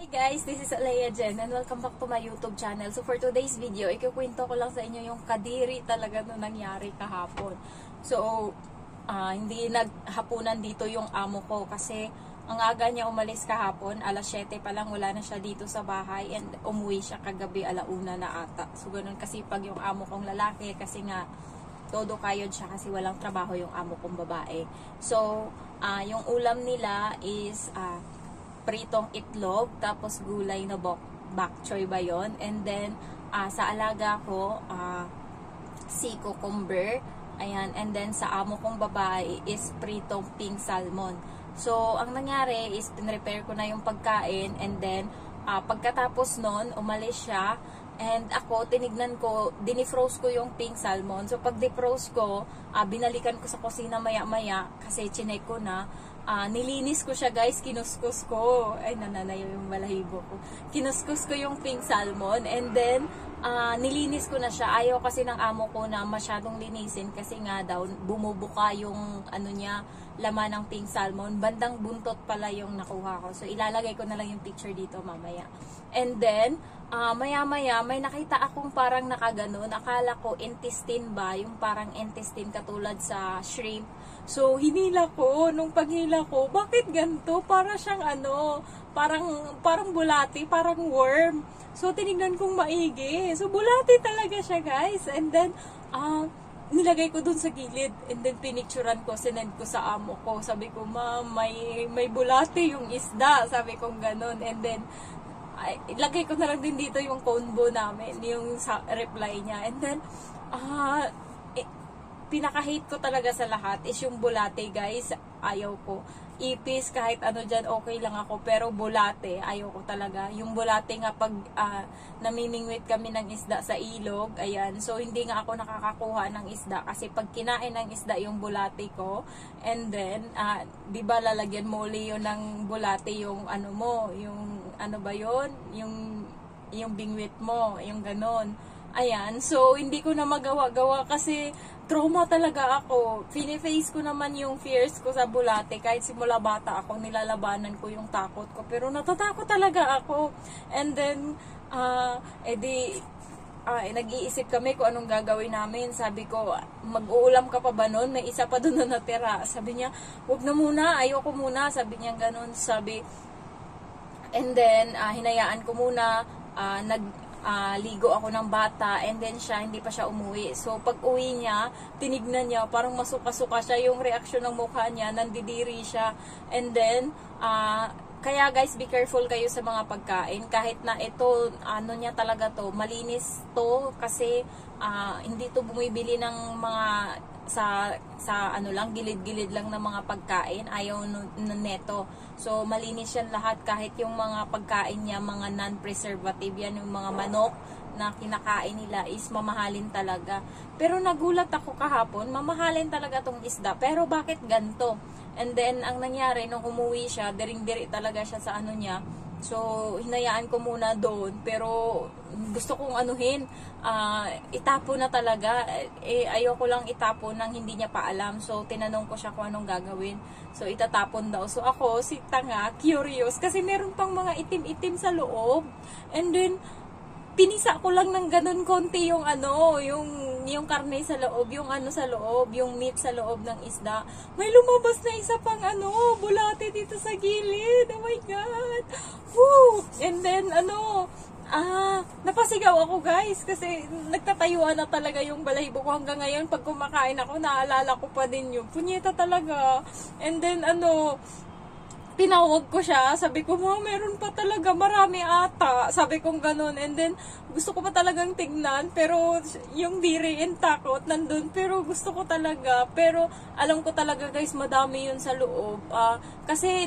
Hi guys, this is Alea Jen and welcome back to my YouTube channel. So for today's video, ikukwento ko lang sa inyo yung kadiri talaga nung nangyari kahapon. So, hindi naghapunan dito yung amo ko kasi ang aga niya umalis kahapon, alas 7 pa lang wala na siya dito sa bahay and umuwi siya kagabi alauna na ata. So ganun kasi pag yung amo kong lalaki kasi nga todo kayod siya kasi walang trabaho yung amo kong babae. So, yung ulam nila is pritong itlog, tapos gulay na bok choy ba yun? And then, sa alaga ko, sea cucumber, ayan, and then sa amo kong babae is pritong pink salmon. So, ang nangyari is, pinrepare ko na yung pagkain, and then, pagkatapos nun, umalis siya, and ako, tinignan ko, dinifroze ko yung pink salmon. So, pag defroze ko, binalikan ko sa kusina maya-maya, kasi chinek ko na, nilinis ko siya guys, kinuskus ko. Ay, nananayo yung balahibo ko. Kinuskus ko yung pink salmon, and then, nilinis ko na siya. Ayaw kasi ng amo ko na masyadong linisin, kasi nga daw, bumubuka yung, niya, laman ng pink salmon. Bandang buntot pala yung nakuha ko. So, ilalagay ko na lang yung picture dito mamaya. And then, maya-maya, may nakita akong parang nakaganon. Akala ko intestine ba? Yung parang intestine katulad sa shrimp. So, hinila ko. Nung paghila ko, bakit ganito? Para siyang parang bulati, parang worm. So, tinignan kong maigi. So, bulati talaga siya, guys. And then, nilagay ko dun sa gilid. And then, pinicturan ko, sinend ko sa amo ko. Sabi ko, ma, may bulati yung isda. Sabi ko ganon. And then, ilagay ko na lang din dito yung combo namin, yung sa reply niya. And then, pinaka-hate ko talaga sa lahat is yung bulate, guys. Ayaw ko. Ipis, kahit ano dyan, okay lang ako. Pero bulate, ayaw ko talaga. Yung bulate nga pag namimingwit kami ng isda sa ilog, ayan. So, hindi nga ako nakakakuha ng isda. Kasi pag kinain ng isda yung bulate ko, and then, di ba lalagyan mo uli yun ng bulate yung yung ba yun? Yung bingwit mo, yung ganon. Ayan, so hindi ko na magawa-gawa kasi trauma talaga ako. Fini-face ko naman yung fears ko sa bulate. Kahit simula bata ako, nilalabanan ko yung takot ko. Pero natatakot talaga ako. And then, nag-iisip kami kung anong gagawin namin. Sabi ko, mag-uulam ka pa ba nun? May isa pa dun na natira. Sabi niya, wag na muna, ayoko muna. Sabi niya ganun. And then, hinayaan ko muna, ligo ako ng bata, and then siya, hindi pa siya umuwi. So, pag uwi niya, tinignan niya, parang masuka-suka siya yung reaksyon ng mukha niya, nandidiri siya. And then, kaya guys, be careful kayo sa mga pagkain. Kahit na ito, niya talaga to, malinis to, kasi hindi to bumibili ng mga sa lang, gilid-gilid lang ng mga pagkain, ayaw neto. So, malinis yan lahat, kahit yung mga pagkain niya, mga non-preservative yan, yung mga manok na kinakain nila is mamahalin talaga. Pero nagulat ako kahapon, mamahalin talaga tong isda. Pero bakit ganto? And then, ang nangyari, nung umuwi siya, diring-diri talaga siya sa niya. So, hinayaan ko muna doon. Pero, gusto kong itapon na talaga. Ayoko lang itapon nang hindi niya pa alam. So, tinanong ko siya kung anong gagawin. So, itatapon daw. So, ako, si tanga, curious. Kasi meron pang mga itim-itim sa loob. And then, pinisa ko lang ng ganun konti yung yung karne sa loob, yung sa loob, yung meat sa loob ng isda. May lumabas na isa pang bulate dito sa gilid. Oh my God! Woo! And then, napasigaw ako guys, kasi nagtatayuan na talaga yung balahibo ko hanggang ngayon. Pag kumakain ako, naalala ko pa din yung punyeta talaga. And then, tinawag ko siya, sabi ko, meron pa talaga, marami ata. Sabi kong ganun. And then, gusto ko pa talagang tignan, pero yung diri and takot nandun, pero gusto ko talaga. Pero, alam ko talaga guys, madami yun sa loob. Kasi,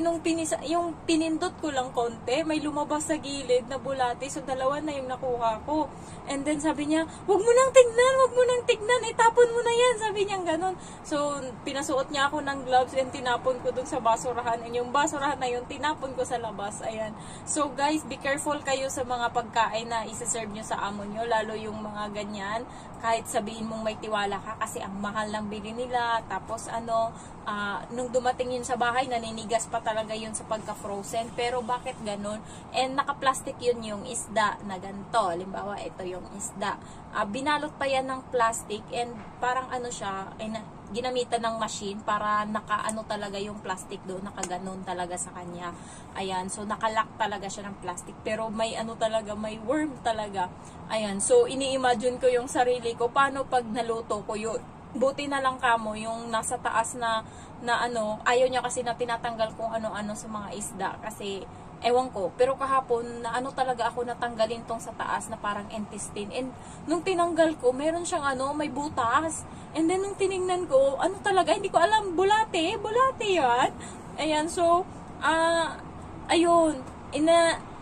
yung pinindot ko lang konti, may lumabas sa gilid na bulate, so dalawa na yung nakuha ko. And then, sabi niya, wag mo nang tignan, itapon mo na yan, sabi niya ganun. So, pinasuot niya ako ng gloves and tinapon ko dun sa basurahan. And yung basurahan basura na yun, tinapon ko sa labas. Ayan. So guys, be careful kayo sa mga pagkain na isa-serve nyo sa amo nyo, lalo yung mga ganyan. Kahit sabihin mong may tiwala ka kasi ang mahal ng bili nila. Tapos nung dumating yun sa bahay, naninigas pa talaga yun sa pagka-frozen. Pero bakit ganun? And naka-plastic yun yung isda na ganito. Halimbawa, ito yung isda. Binalot pa yan ng plastic and parang siya, ginamitan ng machine para nakaano talaga yung plastic doon, nakaganon talaga sa kanya. Ayan, so nakalock talaga siya ng plastic. Pero may talaga, may worm talaga. Ayan, so ini-imagine ko yung sarili ko, paano pag naluto ko yun? Buti na lang kamo, yung nasa taas na ayaw niya kasi na tinatanggal kung ano-ano sa mga isda. Kasi, ewan ko, pero kahapon, na talaga ako natanggalin tong sa taas na parang intestine. And, nung tinanggal ko, meron siyang may butas. And then, nung tiningnan ko, talaga, hindi ko alam, bulate yan. Ayan, so, ayun,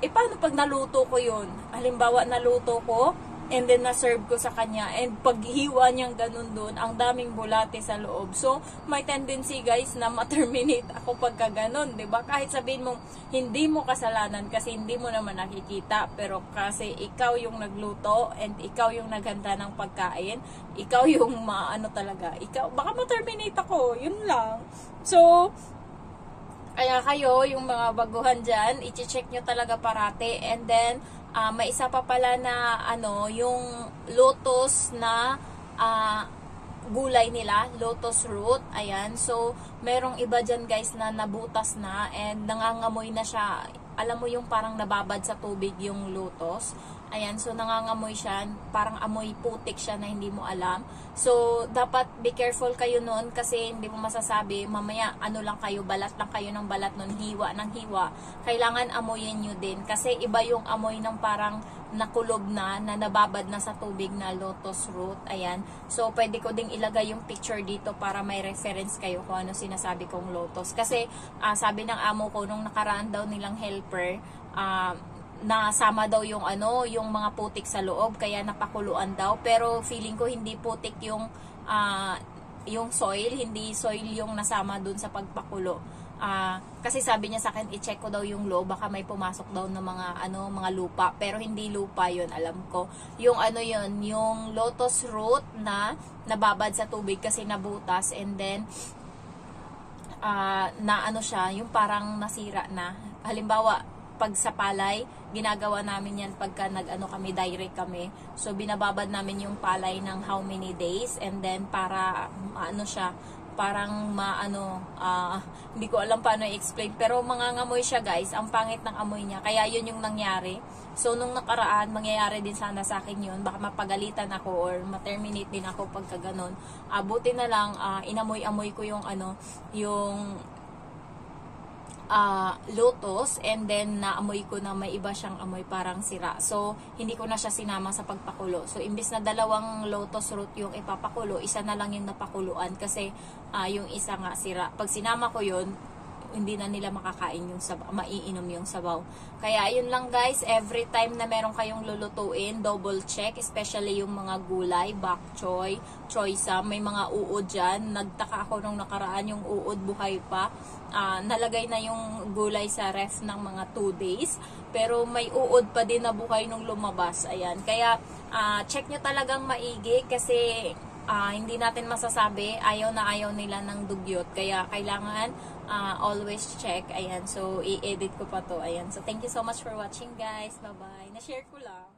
paano pag naluto ko yun? Halimbawa, naluto ko, and then na-serve ko sa kanya, and paghiwa niyang ganun doon, ang daming bulate sa loob. So, may tendency guys na ma-terminate ako pagka ganun, 'di ba? Kahit sabihin mo hindi mo kasalanan kasi hindi mo naman nakikita, pero kasi ikaw yung nagluto and ikaw yung naghanda ng pagkain, ikaw yung talaga, ikaw baka ma-terminate ako, yun lang. So, kaya kayo, yung mga baguhan dyan, i-check nyo talaga parate. And then, may isa pa pala na, yung lotus na gulay nila, lotus root. Ayan, so, merong iba dyan guys na nabutas na and nangangamoy na siya. Alam mo yung parang nababad sa tubig yung lotus. Ayan, so nangangamoy siya, parang amoy putik siya na hindi mo alam. So, dapat be careful kayo noon kasi hindi mo masasabi, mamaya lang kayo, balat lang kayo ng balat noon, hiwa ng hiwa. Kailangan amoyin nyo din kasi iba yung amoy ng parang nakulob na nababad na sa tubig na lotus root. Ayan, so pwede ko ding ilagay yung picture dito para may reference kayo kung ano sinasabi kong lotus. Kasi sabi ng amo ko nung nakaraan daw nilang helper, nasama daw yung yung mga putik sa loob kaya napakuluan daw, pero feeling ko hindi putik yung soil, hindi soil yung nasama dun sa pagpakulo. Kasi sabi niya sa akin i-check ko daw yung loob, baka may pumasok daw ng mga lupa, pero hindi lupa yun, alam ko. Yung yun, yung lotus root na nababad sa tubig kasi nabutas and then siya, yung parang nasira na. Halimbawa, pag sa palay, ginagawa namin yan pagka kami, direct kami. So, binababad namin yung palay ng how many days and then para, siya, parang hindi ko alam paano i-explain, pero mangangamoy siya guys, ang pangit ng amoy niya, kaya yun yung nangyari. So, nung nakaraan, mangyayari din sana sa akin yun, baka mapagalitan ako or ma-terminate din ako pagka ganun. Buti na lang, inamoy-amoy ko yung yung lotus and then naamoy ko na may iba siyang amoy parang sira. So, hindi ko na siya sinama sa pagpakulo. So, imbis na dalawang lotus root yung ipapakulo, isa na lang yung napakuluan kasi yung isa nga sira. Pag sinama ko yun, hindi na nila makakain yung sabaw, maiinom yung sabaw. Kaya ayun lang guys, every time na meron kayong lulutuin, double check, especially yung mga gulay, bok choy, choy sam, may mga uod dyan. Nagtaka ako nung nakaraan yung uod buhay pa. Nalagay na yung gulay sa ref ng mga 2 days, pero may uod pa din na buhay nung lumabas. Ayan, kaya check nyo talagang maigi kasi hindi natin masasabi, ayaw na ayaw nila ng dugyot, kaya kailangan always check. Ayan, so i-edit ko pa to. Ayan, so thank you so much for watching guys, bye bye. Na-share ko lang.